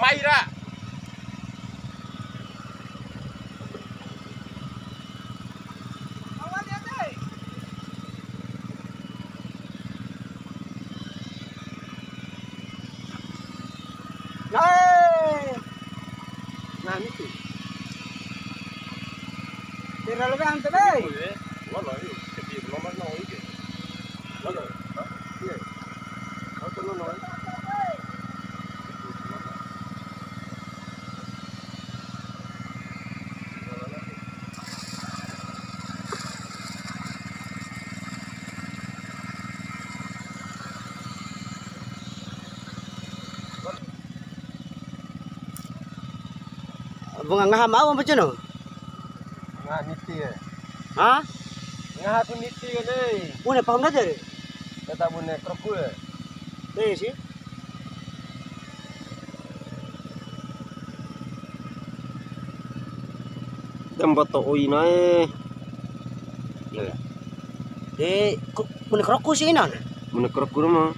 Mayra. Nah itu. Tira lebih ante deh. Wala ini kecil nomor nol ini. Wala. Iya. Aku nol. Bunga ngaham awam macam no? Ngah niti ya. Hah? Ngah aku niti kan deh. Bune paham aja deh. Kata bune kroku ya. Deh sih. Tempat oi nae. Ya. Deh, bune kroku sih inan. Bune kroku mah.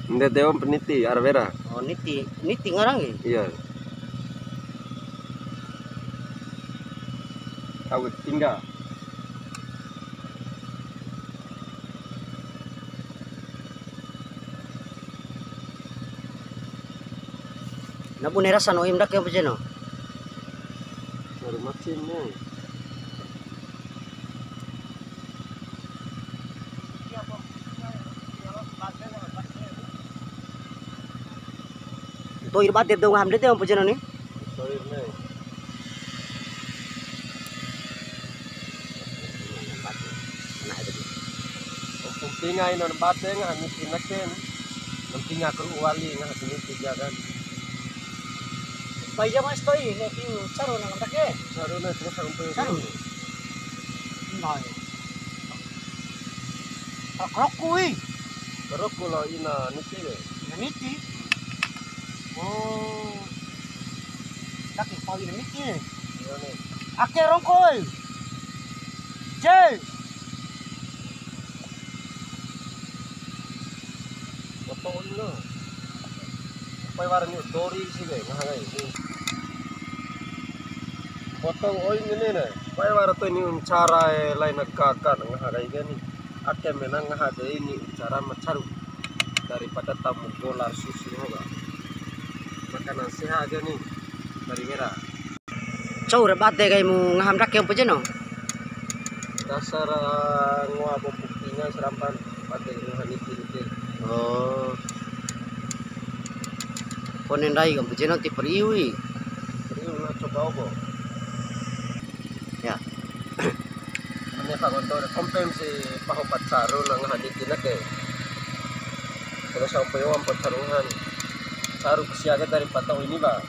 Nda dewan peniti arvera. Oh niti ngarang ya. Iya. Awet tinggal. Na bune rasa no imdak ya macam no? Baru macam ni. To ir bat dong ngaham deh macam no ni. Sorry ni. Pentingai non bate ngah niti naken. Pentingnya keru wali ngah niti jagan. Paya mas to ini piu caro nang tak ke. Saruna terus sampai. Caro. Noi. Kroku ih. Terus kalau ina niti le. Niti. Oh. Laki pau ini niti. Ake rongkoi. Jay. Foto ini. Pai warna dori sih le ngagai. Foto ini ne. Pai warna tu ini cara lain kakak ngagai gani. Ake menang ngagai ini cara macaru daripada tamu dolar susu hoga. Makanan sehat gani dari merah. Cau rebat deh kayak mu ngaham dak yang macam no? Dasar ngua buktinya serampan pada ngahan itu. Oh. Konen dai kan macam no ti periui. Jadi nak coba apa? Ya. Ini pak untuk kompensi paho pacaru nang hadit ke. Kalau sampai orang pertarungan saru kesiaga dari patau ini bah.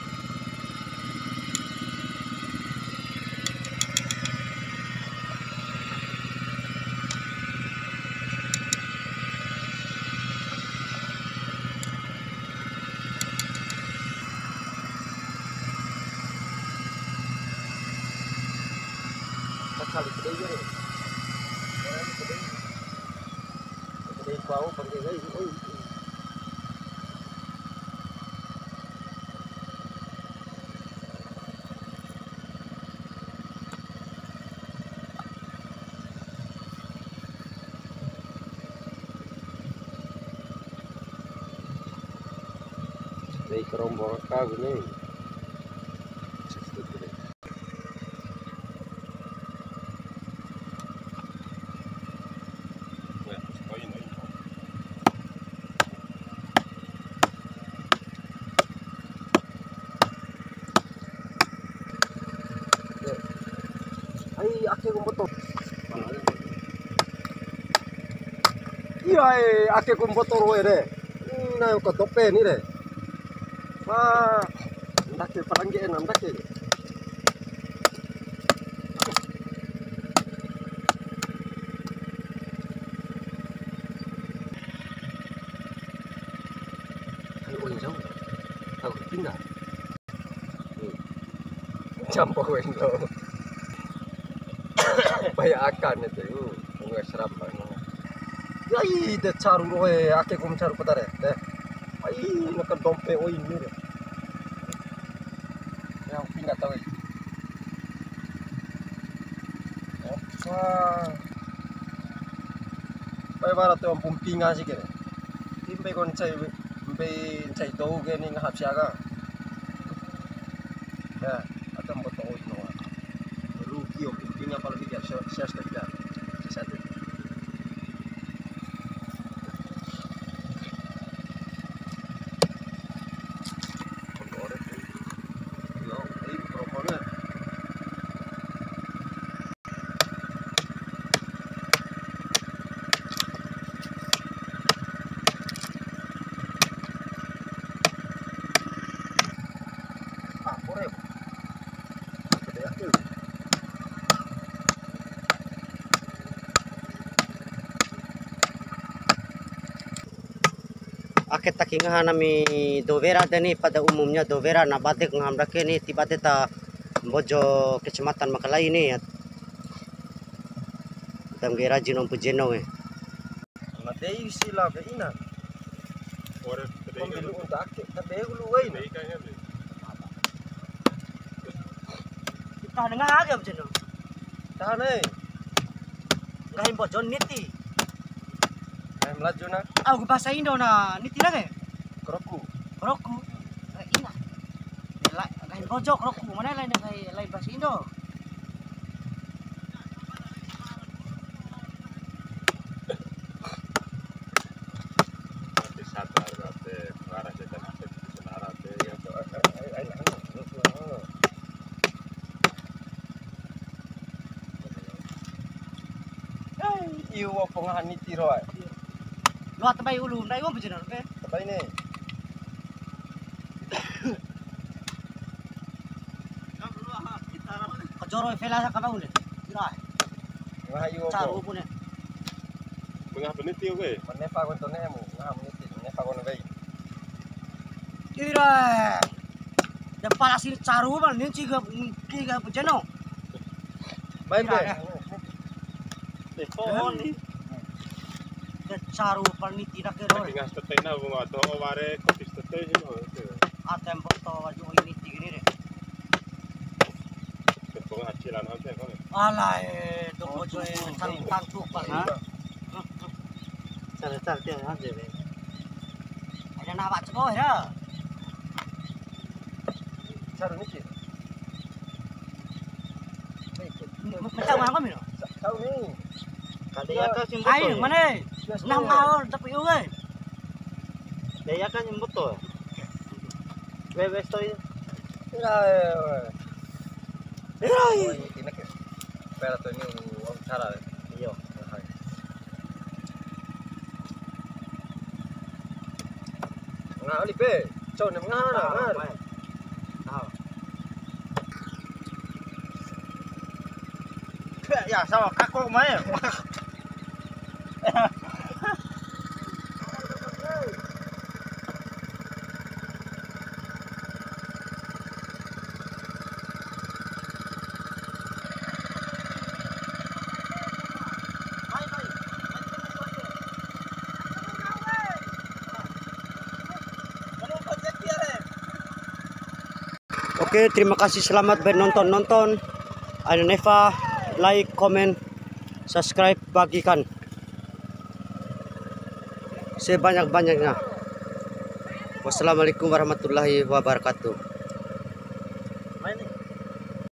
Kali kedai je. Kedai bau pakai gay. Dari kerombongan kau ni. Ay, ake kumboto. Iya, ake kumboto roe re. Na ko tope ni re. Ma, ndak ke parangge enam ndak ke. Ay, oi jauh. Tahu tinggal. Campur wendo. Banyak akan itu, bunga seram banget. Yai, deh caru roe, ake kum caru petare, deh. Ai, nak dompe oi ini deh. nggak tahu. Apa? Pai bara tuh pumpinga sih kene. Timpe kon cai tahu gini ngahap siaga. Ya, atau mau tahu itu. Rugi om pumpinga apalagi dia siasat dia. Satu. Akit takingahan nami dovera dani pada umumnya dovera na batik ngam rake ni tiba ta bojo kecamatan Makalai ni at tam gera jinom pujeno Na dei sila be ina. Ora Kom tadi bilu untuk akit, tapi ulu wain. kayaknya beli. kita dengar agak pujeno Tahan eh. ngahim bojo niti Ay melaju na aku bahasa Indo na niti lagi kroku. roku ina ngahim bojo roku mana lain lain bahasa Indo Nanti sadar berarti arah jalan apa sebenarnya ya. Ay iyo pengahan ni tiro ay. lu atabay ulum dai wong pujeno ke Tabay ni. kajoro fela sa kabaw ni tira Ngahayo caru ko. pun Mengapa peniti oke? Manefa ko to nemo. Ngaham ni ti. Manefa ko na bay. tira dan palasin caru man ni ciga kiga pujeno Bay be. Pohon ni. ke caru pan ni tira ke ro Tinggal teteh na bunga to ware kotis teteh ni ho. atem to waju ini tigri re Bunga hacilan nanti kan. alai to bojo caru tangtu pa ha Sal dia aja deh. ada na baca ko ya Charu ni ti. macam mana kami no Tahu ni. Kali ya kan yang ai betul. mana nang awal tapi yo ge Dia kan yang betul. Bebek toy. Ay. Ay. Oh, ini tinak. Pera to ni ang cara. Iyo. Nga oli pe. Chow na nga na. Tahu. Ya sama kako mai. Oke, terima kasih selamat menonton. Ano Neva, like, comment, subscribe, bagikan sebanyak-banyaknya. Wassalamualaikum warahmatullahi wabarakatuh. Main nih.